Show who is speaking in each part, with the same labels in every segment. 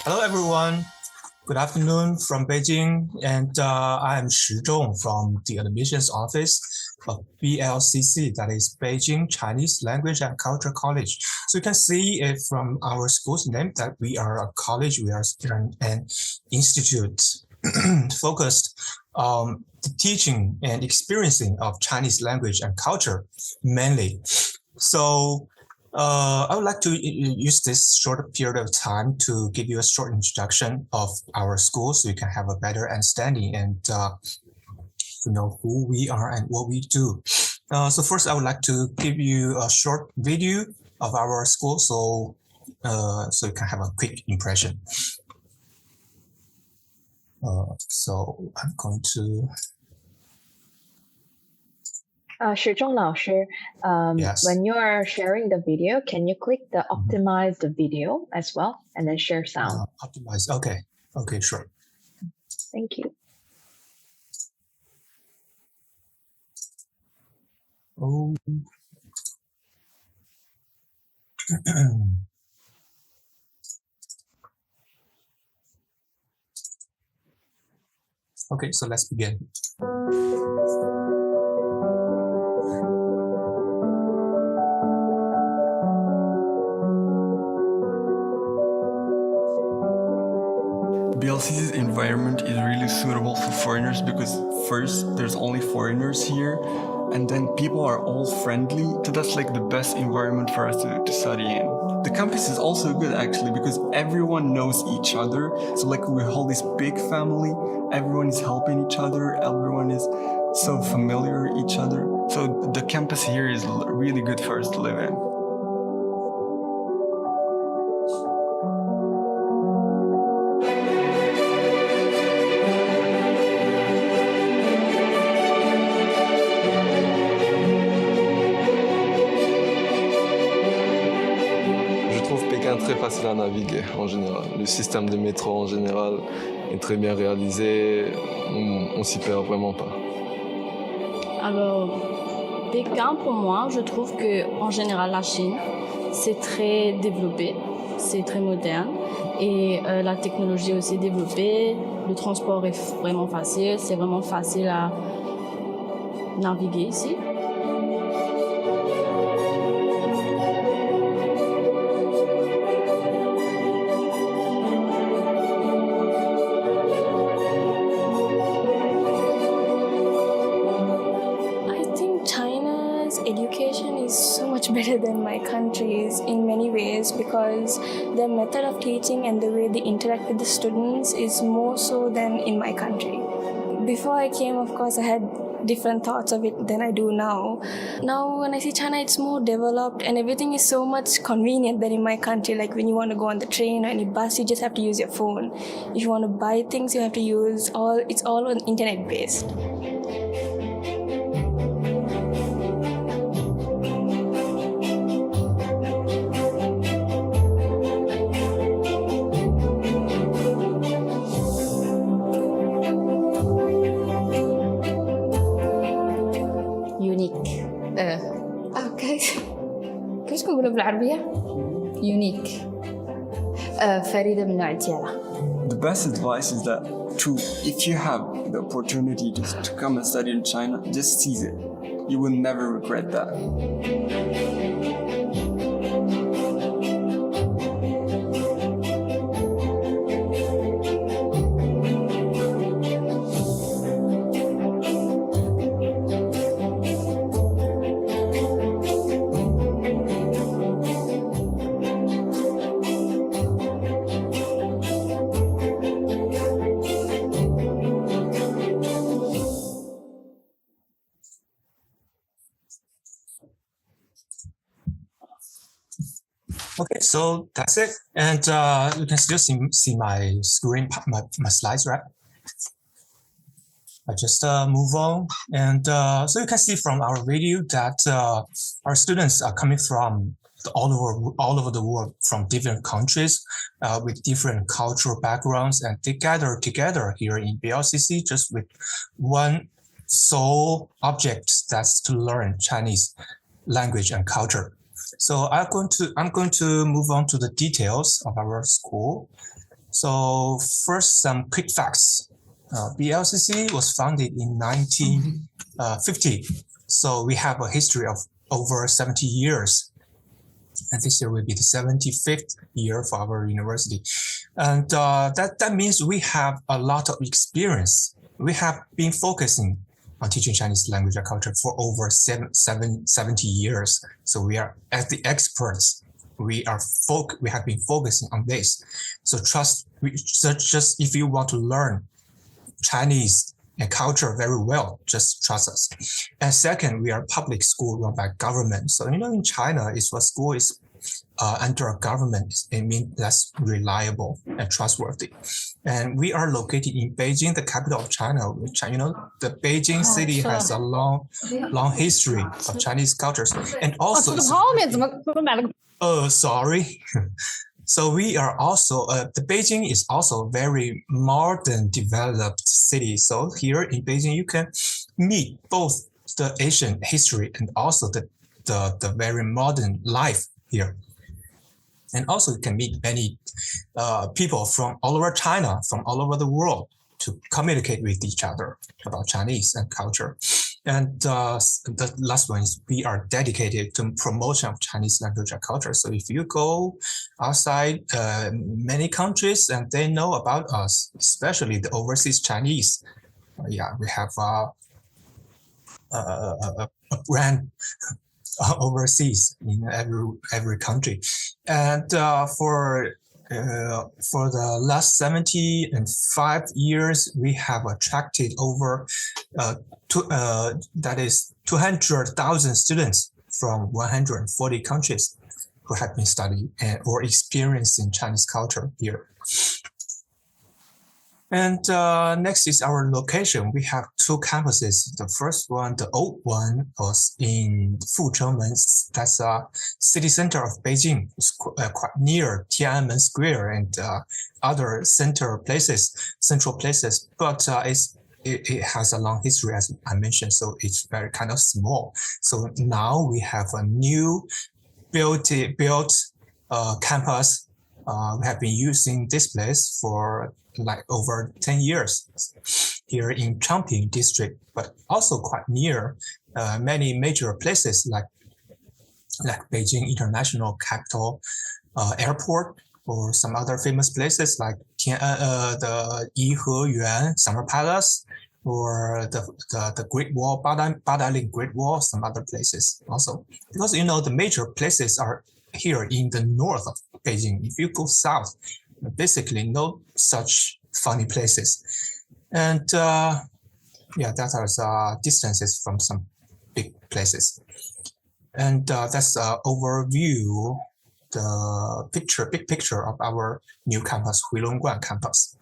Speaker 1: Hello, everyone. Good afternoon from Beijing, and I am Shi Zhong from the admissions office of BLCC, that is Beijing Chinese Language and Culture College. So you can see it from our school's name that we are a college, we are an institute focused on the teaching and experiencing of Chinese language and culture mainly. So I would like to use this short period of time to give you a short introduction of our school so you can have a better understanding and to know who we are and what we do. So first, I would like to give you a short video of our school so you can have a quick impression. So I'm going to...
Speaker 2: Shizhong 老师,
Speaker 1: Yes.
Speaker 2: when you are sharing the video, can you click the optimize the video as well and then share sound?
Speaker 1: Optimize. Okay, sure.
Speaker 2: Thank you.
Speaker 1: Oh. Okay, so let's begin.
Speaker 3: BLCC's environment is really suitable for foreigners because first, there's only foreigners here, and then people are all friendly, so that's like the best environment for us to study in. The campus is also good actually because everyone knows each other, so like we hold this big family, everyone is helping each other, everyone is so familiar with each other, so the campus here is really good for us to live in.
Speaker 4: Très facile à naviguer en général. Le système de métro en général est très bien réalisé, on s'y perd vraiment pas.
Speaker 5: Alors, Pékin pour moi, je trouve que en général la Chine, c'est très développé, c'est très moderne et la technologie est aussi développée, le transport est vraiment facile, c'est vraiment facile à naviguer ici.
Speaker 6: Education is so much better than my country's in many ways because their method of teaching and the way they interact with the students is more so than in my country. Before I came, of course, I had different thoughts of it than I do now. Now, when I see China, it's more developed and everything is so much convenient than in my country. Like when you want to go on the train or any bus, you just have to use your phone. If you want to buy things, you have to use it's all on internet based.
Speaker 7: كيفاش كنقولوا بالعربية؟ unique. فريدة من نوع ديالها.
Speaker 3: The best advice is that if you have the opportunity to come and study in China, just seize it. You will never regret that.
Speaker 1: Okay, so that's it. And you can still see my screen, my slides, right? I just move on. And so you can see from our video that our students are coming from all over the world, from different countries with different cultural backgrounds, and they gather together here in BLCC just with one sole object, that's to learn Chinese language and culture. So I'm going to move on to the details of our school. So first, some quick facts. BLCC was founded in 1950. So we have a history of over 70 years. And this year will be the 75th year for our university. And that means we have a lot of experience. We have been focusing on teaching Chinese language and culture for over 70 years. So we are as the experts. We have been focusing on this. So just if you want to learn Chinese and culture very well, just trust us. And second, we are a public school run by government. So, in China, if a school is under a government, it means that's reliable and trustworthy. And we are located in Beijing, the capital of China. Which, the Beijing city has a long history of Chinese cultures. And also, sorry. So we are also, the Beijing is also a very modern developed city. So here in Beijing, you can meet both the Asian history and also the very modern life here. And also you can meet many people from all over China, from all over the world to communicate with each other about Chinese and culture. And the last one is we are dedicated to promotion of Chinese language and culture. So if you go outside many countries and they know about us, especially the overseas Chinese, we have a brand overseas in every country. And for the last 75 years, we have attracted over 200,000 students from 140 countries who have been studying or experiencing Chinese culture here. And next is our location. We have two campuses. The first one, the old one, was in Fuchengmen. That's a city center of Beijing. It's quite near Tiananmen Square and other central places. But it has a long history, as I mentioned, so it's very kind of small. So now we have a new built campus. We have been using this place for like over 10 years here in Changping district, but also quite near many major places like Beijing International Capital Airport, or some other famous places like the Yiheyuan Summer Palace, or the Great Wall, Badaling Great Wall, some other places also. Because the major places are here in the north of Beijing. If you go south, basically no such funny places. And that are distances from some big places. And that's an overview, the big picture of our new campus, Huilongguan campus.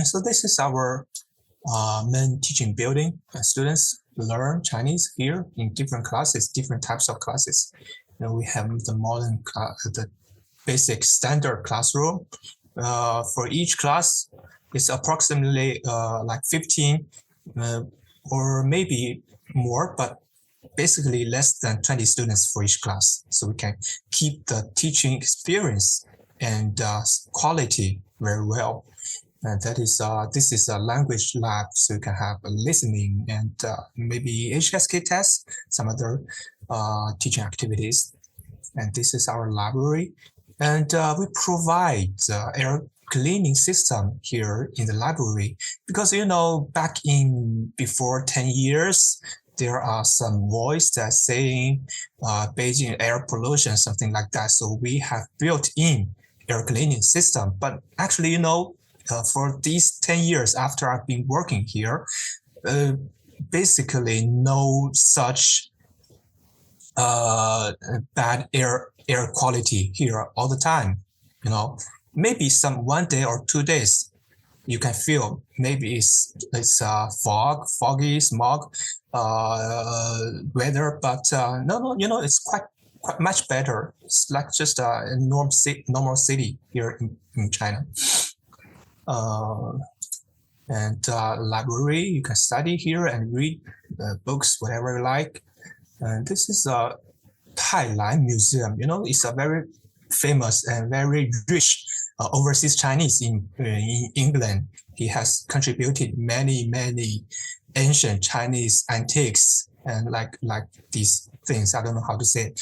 Speaker 1: So this is our main teaching building. Students learn Chinese here in different classes, different types of classes. We have the modern, the basic standard classroom. For each class, it's approximately like 15 or maybe more, but basically less than 20 students for each class. So we can keep the teaching experience and quality very well. And this is a language lab, so you can have a listening and maybe HSK tests, some other teaching activities. And this is our library. And we provide air cleaning system here in the library because, back in before 10 years, there are some voice that saying Beijing air pollution, something like that. So we have built in air cleaning system. But actually, for these 10 years after I've been working here, basically no such bad air quality here all the time. Maybe some 1 day or 2 days you can feel maybe it's foggy, smog weather, but no, it's quite much better. It's like just a normal city here in China. And library, you can study here and read books, whatever you like. And this is a Tailan Museum. It's a very famous and very rich overseas Chinese in England. He has contributed many ancient Chinese antiques and like these things. I don't know how to say it.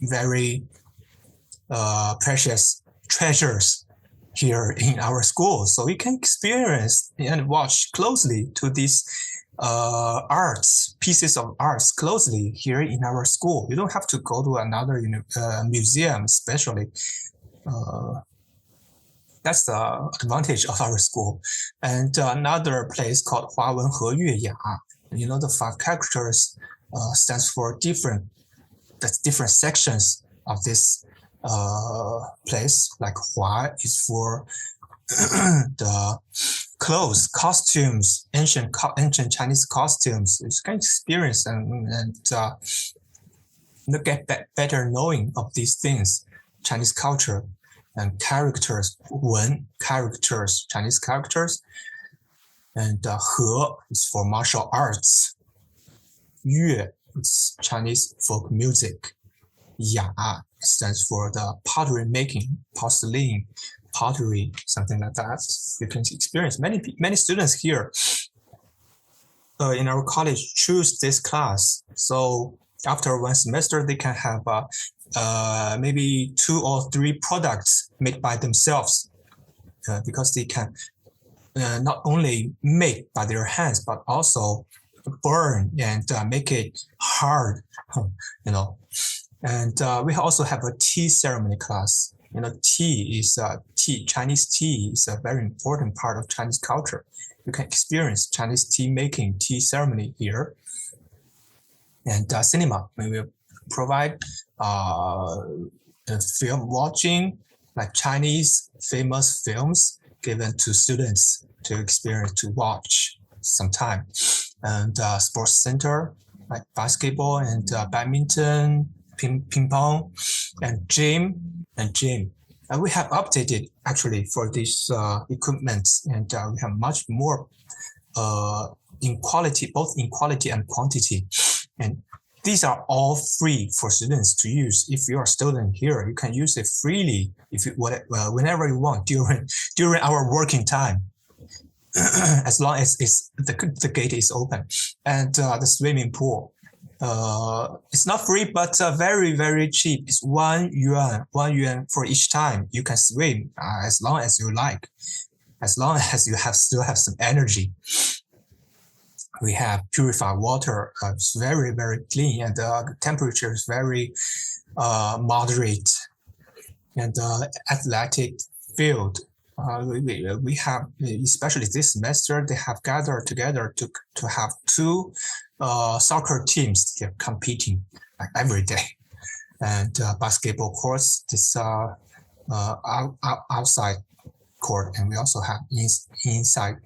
Speaker 1: Very precious treasures here in our school, so we can experience and watch closely to these pieces of arts closely here in our school. You don't have to go to another museum, especially. That's the advantage of our school. And another place called 华文和乐雅. The 5 characters stands for different sections of this place. Like 华 is for the clothes, costumes, ancient Chinese costumes. You can experience and get better knowing of these things, Chinese culture and characters, 文 characters, Chinese characters. And 和 is for martial arts. 乐 is Chinese folk music. 雅 stands for the pottery making, porcelain, pottery, something like that. You can experience many students here in our college choose this class. So after 1 semester, they can have maybe 2 or 3 products made by themselves because they can not only make by their hands, but also burn and make it hard, And we also have a tea ceremony class. Chinese tea is a very important part of Chinese culture. You can experience Chinese tea making, tea ceremony here. And cinema, we will provide film watching, like Chinese famous films given to students to experience, to watch sometime. And sports center, like basketball and badminton, ping pong, and gym. And we have updated actually for this equipment, and we have much more in quality, both in quality and quantity. And these are all free for students to use. If you're a student here, you can use it freely whenever you want during our working time, as long as the gate is open. And the swimming pool, it's not free, but very, very cheap. It's 1 yuan for each time. You can swim as long as you like, as long as you still have some energy. We have purified water. It's very, very clean, and the temperature is very moderate. And athletic field. We have, especially this semester, they have gathered together to have 2 soccer teams here competing like every day. And basketball courts, this outside court, and we also have inside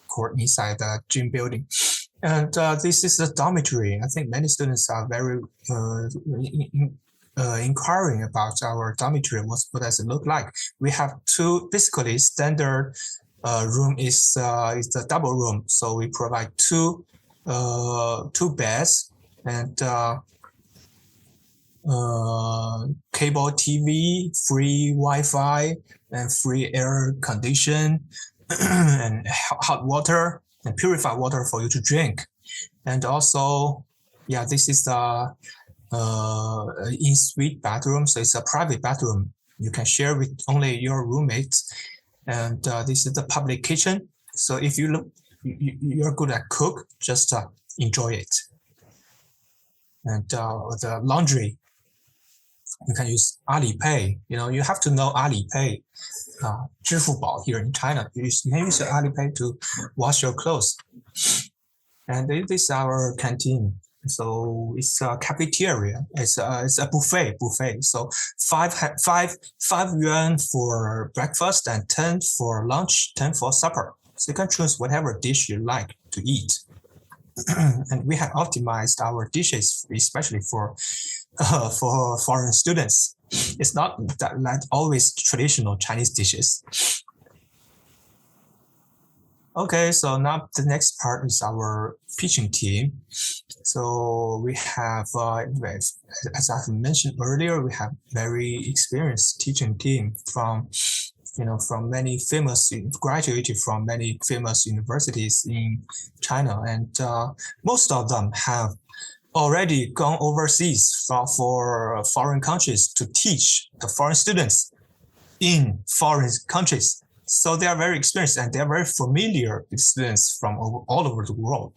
Speaker 1: court inside the gym building. And this is a dormitory. I think many students are very inquiring about our dormitory. What does it look like? We have 2, basically standard room is the double room. So we provide 2 beds and cable TV, free Wi-Fi, and free air condition, and hot water and purified water for you to drink. And also, this is the in-suite bathroom. So it's a private bathroom. You can share with only your roommates. And this is the public kitchen. So if you're good at cook, just enjoy it. And the laundry, you can use Alipay. You have to know Alipay, 支付宝 here in China. You can use Alipay to wash your clothes. And this is our canteen. So it's a cafeteria. It's a buffet. So 5 yuan for breakfast and 10 for lunch, 10 for supper. So you can choose whatever dish you like to eat. And we have optimized our dishes, especially for foreign students. It's not that always traditional Chinese dishes. Okay, so now the next part is our teaching team. So we have, as I mentioned earlier, we have very experienced teaching team from from many graduated from many famous universities in China, and most of them have already gone overseas for foreign countries to teach the foreign students in foreign countries. So they are very experienced and they are very familiar with students from all over the world.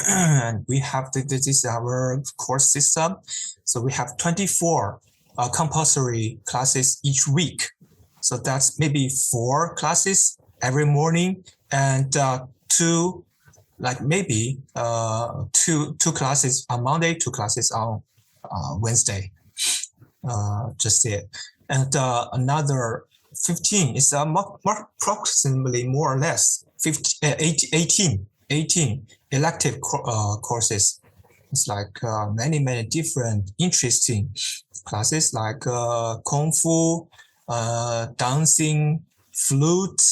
Speaker 1: And we have this is our course system. So we have 24 compulsory classes each week. So that's maybe 4 classes every morning and two classes on Monday, 2 classes on Wednesday. Just it. And another 15 is approximately more or less 18 elective courses. It's like many different interesting classes like kung fu, dancing, flute,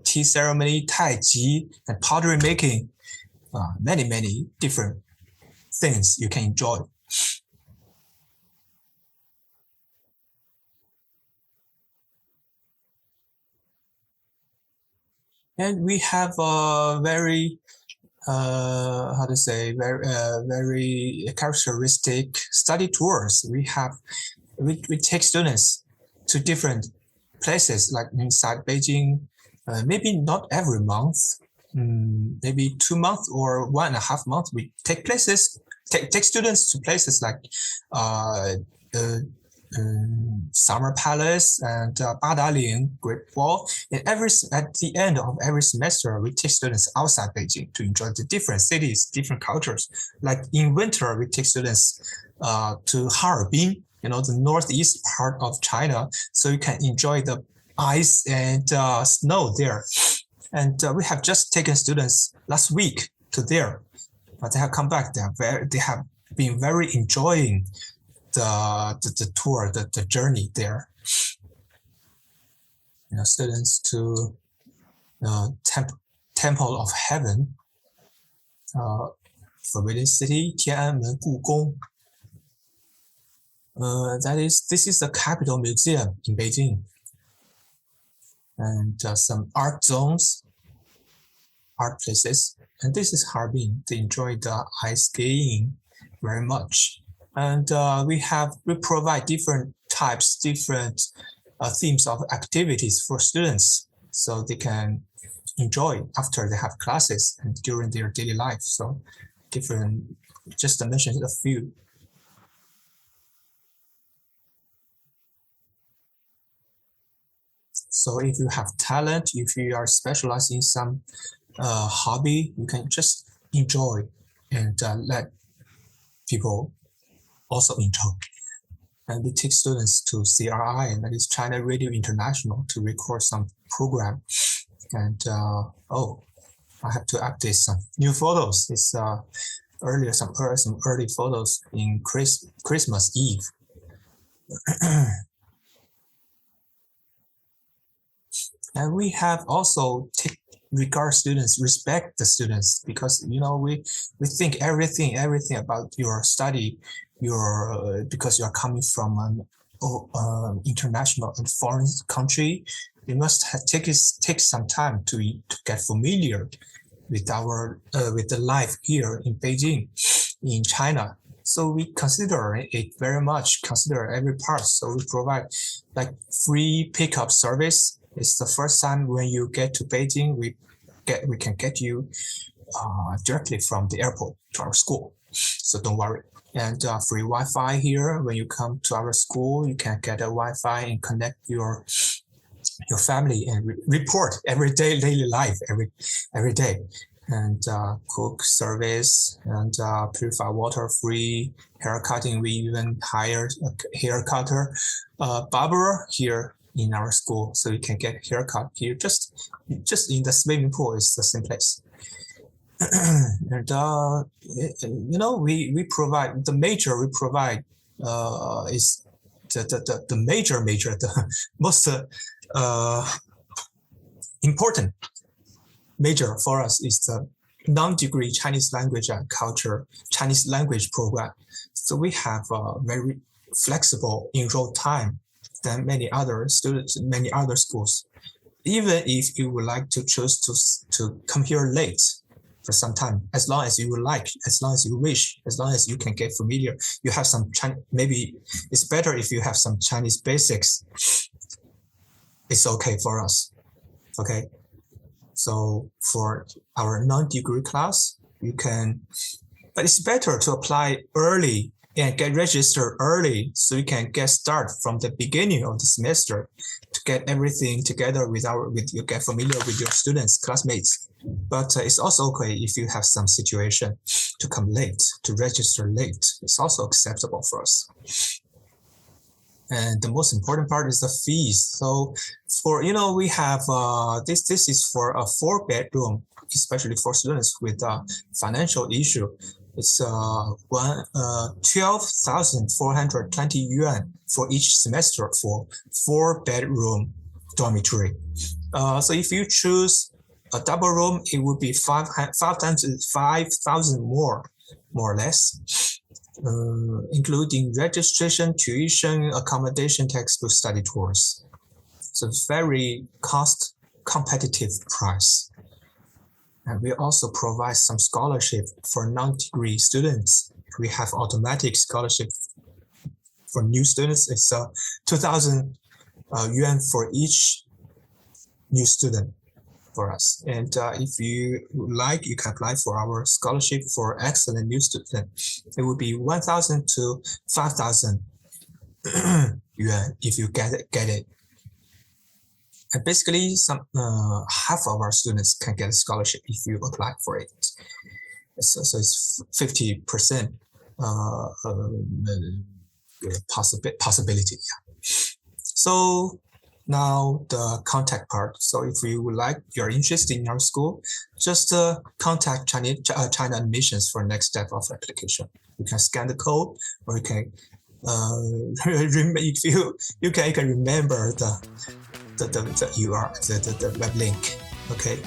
Speaker 1: tea ceremony, tai chi, and pottery making. Many different things you can enjoy. And we have a very very characteristic study tours. We take students to different places like inside Beijing, maybe not every month, maybe 2 months or 1.5 months. We take students to places like Summer Palace and Badaling, Great Wall. At the end of every semester, we take students outside Beijing to enjoy the different cities, different cultures. Like in winter, we take students to Harbin, the northeast part of China, so you can enjoy the ice and snow there. And we have just taken students last week to there, but they have come back. They have been very enjoying the tour, the journey there. Students to Temple of Heaven, Forbidden City, Tiananmen, Gugong. This is the Capital Museum in Beijing, and some art zones, art places. And this is Harbin. They enjoy the ice skiing very much. And we provide different themes of activities for students, so they can enjoy after they have classes and during their daily life. So just to mention a few. So if you have talent, if you are specialized in some hobby, you can just enjoy and let people also enjoy. And we take students to CRI, that is China Radio International, to record some program. And I have to update some new photos. It's some early photos in Christmas Eve. And we have also respect the students, because we think everything about your study, because you are coming from an international and foreign country, you must take some time to get familiar with the life here in Beijing, in China. So we consider every part. So we provide like free pickup service. It's the first time when you get to Beijing, we can get you directly from the airport to our school. So don't worry. And free Wi-Fi here. When you come to our school, you can get a Wi-Fi and connect your family and report every day daily life every day. And cook service and purify water, free hair cutting. We even hire a hair cutter, barber here in our school, so you can get haircut here just in the swimming pool. Is the same place. And we provide the most important major for us is the non-degree Chinese language and culture Chinese language program. So we have a very flexible enroll time than many other students, many other schools. Even if you would like to choose to come here late for some time, as long as you would like, as long as you wish, as long as you can get familiar, you have some Chinese, maybe it's better if you have some Chinese basics. It's okay for us. Okay. So for our non-degree class, you can, but it's better to apply early and get registered early so you can get started from the beginning of the semester to get everything together with you get familiar with your students, classmates. But it's also okay if you have some situation to come late, to register late. It's also acceptable for us. And the most important part is the fees. So for, we have, this is for a 4-bedroom, especially for students with a financial issue. It's 12,420 yuan for each semester for 4-bedroom dormitory. So if you choose a double room, it would be 5,000 more or less, including registration, tuition, accommodation, textbook, study tours. So it's very cost competitive price. And we also provide some scholarship for non-degree students. We have automatic scholarship for new students. It's 2,000 yuan for each new student for us. And if you like, you can apply for our scholarship for excellent new student. It would be 1,000 to 5,000 yuan if you get it. And basically, half of our students can get a scholarship if you apply for it. So it's 50% possibility. So now the contact part. So if you would like, you're interested in our school, just contact China Admissions for next step of application. You can scan the code, or you can if you can remember the URL, the web link. Okay.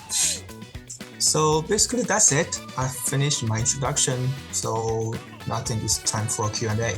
Speaker 1: So basically that's it. I finished my introduction. So now I think it's time for Q&A.